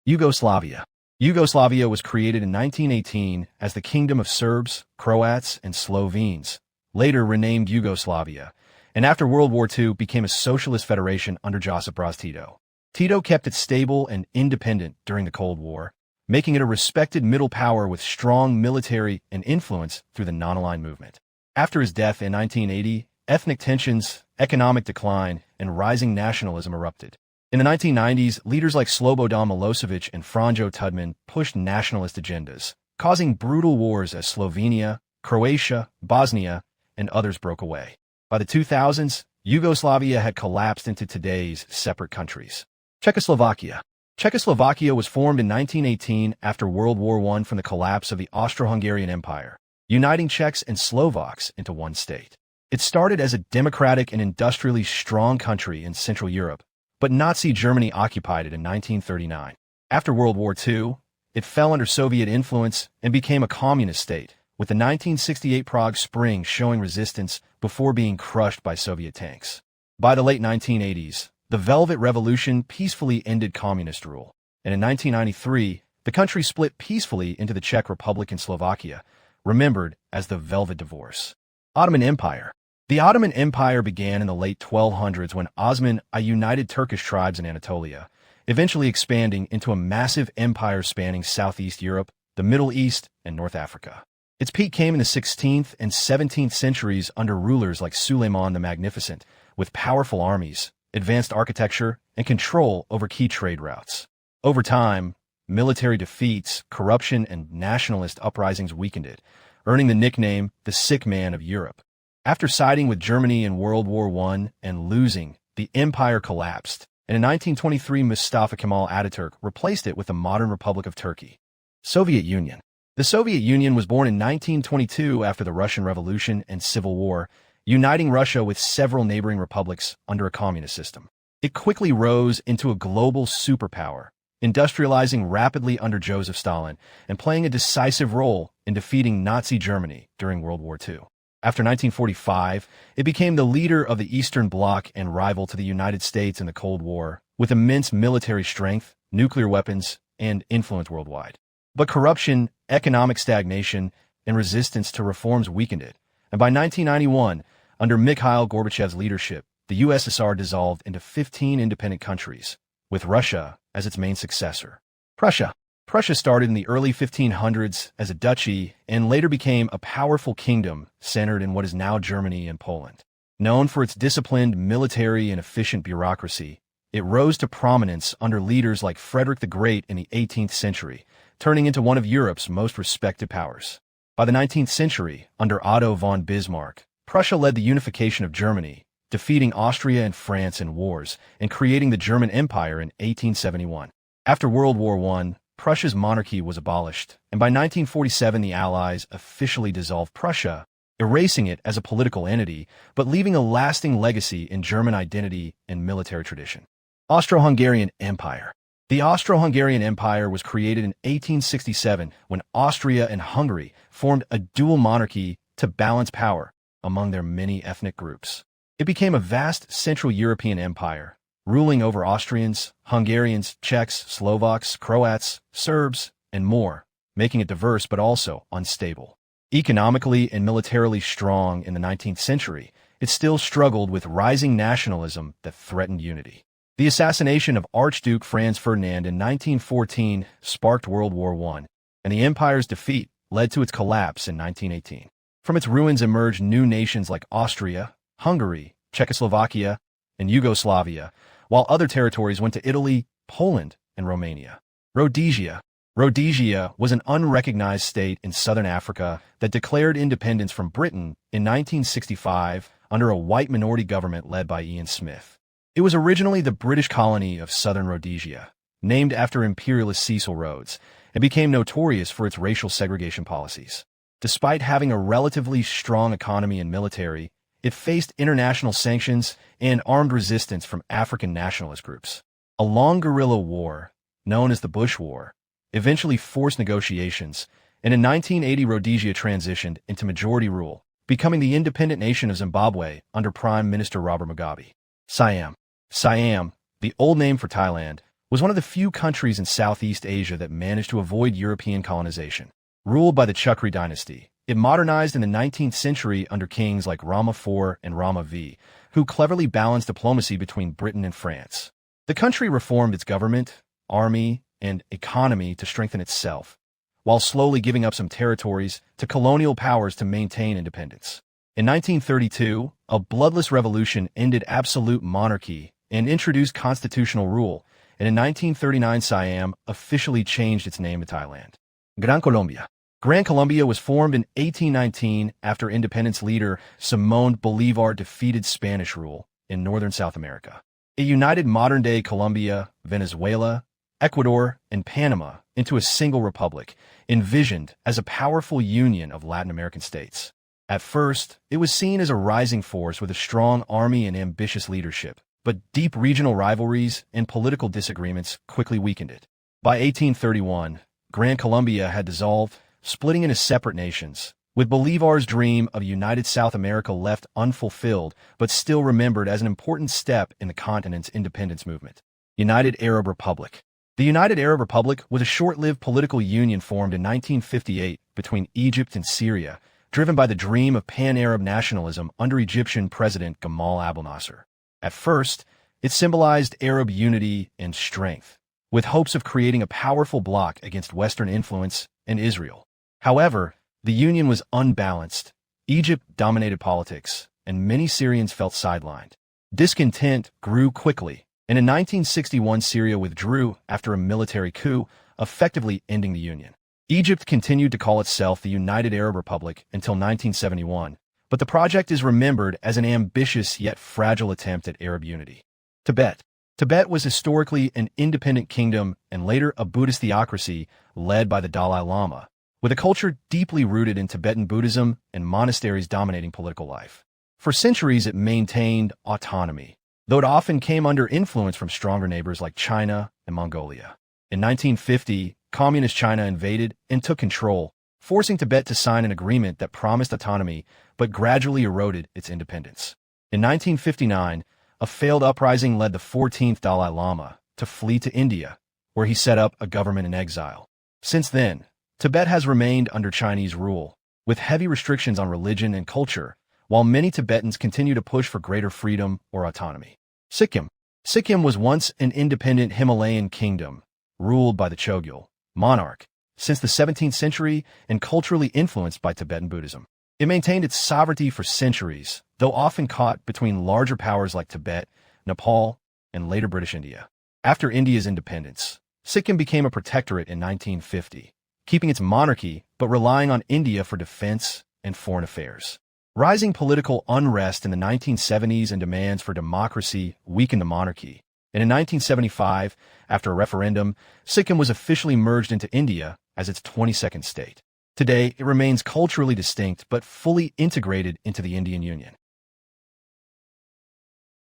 Yugoslavia. Yugoslavia was created in 1918 as the Kingdom of Serbs, Croats, and Slovenes, later renamed Yugoslavia, and after World War II became a socialist federation under Josip Broz Tito. Tito kept it stable and independent during the Cold War, making it a respected middle power with strong military and influence through the non-aligned movement. After his death in 1980, ethnic tensions, economic decline, and rising nationalism erupted. In the 1990s, leaders like Slobodan Milosevic and Franjo Tudman pushed nationalist agendas, causing brutal wars as Slovenia, Croatia, Bosnia, and others broke away. By the 2000s, Yugoslavia had collapsed into today's separate countries. Czechoslovakia. Czechoslovakia was formed in 1918 after World War I from the collapse of the Austro-Hungarian Empire, uniting Czechs and Slovaks into one state. It started as a democratic and industrially strong country in Central Europe, but Nazi Germany occupied it in 1939. After World War II, it fell under Soviet influence and became a communist state, with the 1968 Prague Spring showing resistance before being crushed by Soviet tanks. By the late 1980s, the Velvet Revolution peacefully ended communist rule, and in 1993, the country split peacefully into the Czech Republic and Slovakia, remembered as the Velvet Divorce. Ottoman Empire. The Ottoman Empire began in the late 1200s when Osman united Turkish tribes in Anatolia, eventually expanding into a massive empire spanning Southeast Europe, the Middle East, and North Africa. Its peak came in the 16th and 17th centuries under rulers like Suleiman the Magnificent, with powerful armies, advanced architecture, and control over key trade routes. Over time, military defeats, corruption, and nationalist uprisings weakened it, earning the nickname the Sick Man of Europe. After siding with Germany in World War I and losing, the empire collapsed, and in 1923 Mustafa Kemal Ataturk replaced it with the modern Republic of Turkey. Soviet Union. The Soviet Union was born in 1922 after the Russian Revolution and Civil War, uniting Russia with several neighboring republics under a communist system. It quickly rose into a global superpower, industrializing rapidly under Joseph Stalin and playing a decisive role in defeating Nazi Germany during World War II. After 1945, it became the leader of the Eastern Bloc and rival to the United States in the Cold War, with immense military strength, nuclear weapons, and influence worldwide. But corruption, economic stagnation, and resistance to reforms weakened it, and by 1991, under Mikhail Gorbachev's leadership, the USSR dissolved into 15 independent countries, with Russia as its main successor. Prussia. Prussia started in the early 1500s as a duchy and later became a powerful kingdom centered in what is now Germany and Poland. Known for its disciplined military and efficient bureaucracy, it rose to prominence under leaders like Frederick the Great in the 18th century, turning into one of Europe's most respected powers. By the 19th century, under Otto von Bismarck, Prussia led the unification of Germany, defeating Austria and France in wars and creating the German Empire in 1871. After World War I, Prussia's monarchy was abolished, and by 1947 the Allies officially dissolved Prussia, erasing it as a political entity, but leaving a lasting legacy in German identity and military tradition. Austro-Hungarian Empire. The Austro-Hungarian Empire was created in 1867 when Austria and Hungary formed a dual monarchy to balance power among their many ethnic groups. It became a vast Central European empire, ruling over Austrians, Hungarians, Czechs, Slovaks, Croats, Serbs, and more, making it diverse but also unstable. Economically and militarily strong in the 19th century, it still struggled with rising nationalism that threatened unity. The assassination of Archduke Franz Ferdinand in 1914 sparked World War I, and the empire's defeat led to its collapse in 1918. From its ruins emerged new nations like Austria, Hungary, Czechoslovakia, and Yugoslavia, while other territories went to Italy, Poland, and Romania. Rhodesia. Rhodesia was an unrecognized state in southern Africa that declared independence from Britain in 1965 under a white minority government led by Ian Smith. It was originally the British colony of southern Rhodesia, named after imperialist Cecil Rhodes, and became notorious for its racial segregation policies. Despite having a relatively strong economy and military, it faced international sanctions and armed resistance from African nationalist groups. A long guerrilla war, known as the Bush War, eventually forced negotiations, and in 1980 Rhodesia transitioned into majority rule, becoming the independent nation of Zimbabwe under Prime Minister Robert Mugabe. Siam. Siam, the old name for Thailand, was one of the few countries in Southeast Asia that managed to avoid European colonization. Ruled by the Chakri dynasty, it modernized in the 19th century under kings like Rama IV and Rama V, who cleverly balanced diplomacy between Britain and France. The country reformed its government, army, and economy to strengthen itself, while slowly giving up some territories to colonial powers to maintain independence. In 1932, a bloodless revolution ended absolute monarchy and introduced constitutional rule, and in 1939 Siam officially changed its name to Thailand. Gran Colombia. Gran Colombia was formed in 1819 after independence leader Simón Bolívar defeated Spanish rule in northern South America. It united modern-day Colombia, Venezuela, Ecuador, and Panama into a single republic, envisioned as a powerful union of Latin American states. At first, it was seen as a rising force with a strong army and ambitious leadership, but deep regional rivalries and political disagreements quickly weakened it. By 1831, Gran Colombia had dissolved, splitting into separate nations, with Bolívar's dream of a united South America left unfulfilled but still remembered as an important step in the continent's independence movement. United Arab Republic. The United Arab Republic was a short-lived political union formed in 1958 between Egypt and Syria, driven by the dream of pan-Arab nationalism under Egyptian President Gamal Abdel Nasser. At first, it symbolized Arab unity and strength, with hopes of creating a powerful bloc against Western influence and Israel. However, the union was unbalanced. Egypt dominated politics, and many Syrians felt sidelined. Discontent grew quickly, and in 1961 Syria withdrew after a military coup, effectively ending the union. Egypt continued to call itself the United Arab Republic until 1971, but the project is remembered as an ambitious yet fragile attempt at Arab unity. Tibet. Tibet was historically an independent kingdom and later a Buddhist theocracy led by the Dalai Lama, with a culture deeply rooted in Tibetan Buddhism and monasteries dominating political life. For centuries it maintained autonomy, though it often came under influence from stronger neighbors like China and Mongolia. In 1950, Communist China invaded and took control, forcing Tibet to sign an agreement that promised autonomy but gradually eroded its independence. In 1959, a failed uprising led the 14th Dalai Lama to flee to India, where he set up a government in exile. Since then, Tibet has remained under Chinese rule, with heavy restrictions on religion and culture, while many Tibetans continue to push for greater freedom or autonomy. Sikkim. Sikkim was once an independent Himalayan kingdom, ruled by the Chogyal monarch, since the 17th century and culturally influenced by Tibetan Buddhism. It maintained its sovereignty for centuries, though often caught between larger powers like Tibet, Nepal, and later British India. After India's independence, Sikkim became a protectorate in 1950, keeping its monarchy but relying on India for defense and foreign affairs. Rising political unrest in the 1970s and demands for democracy weakened the monarchy, and in 1975, after a referendum, Sikkim was officially merged into India as its 22nd state. Today, it remains culturally distinct but fully integrated into the Indian Union.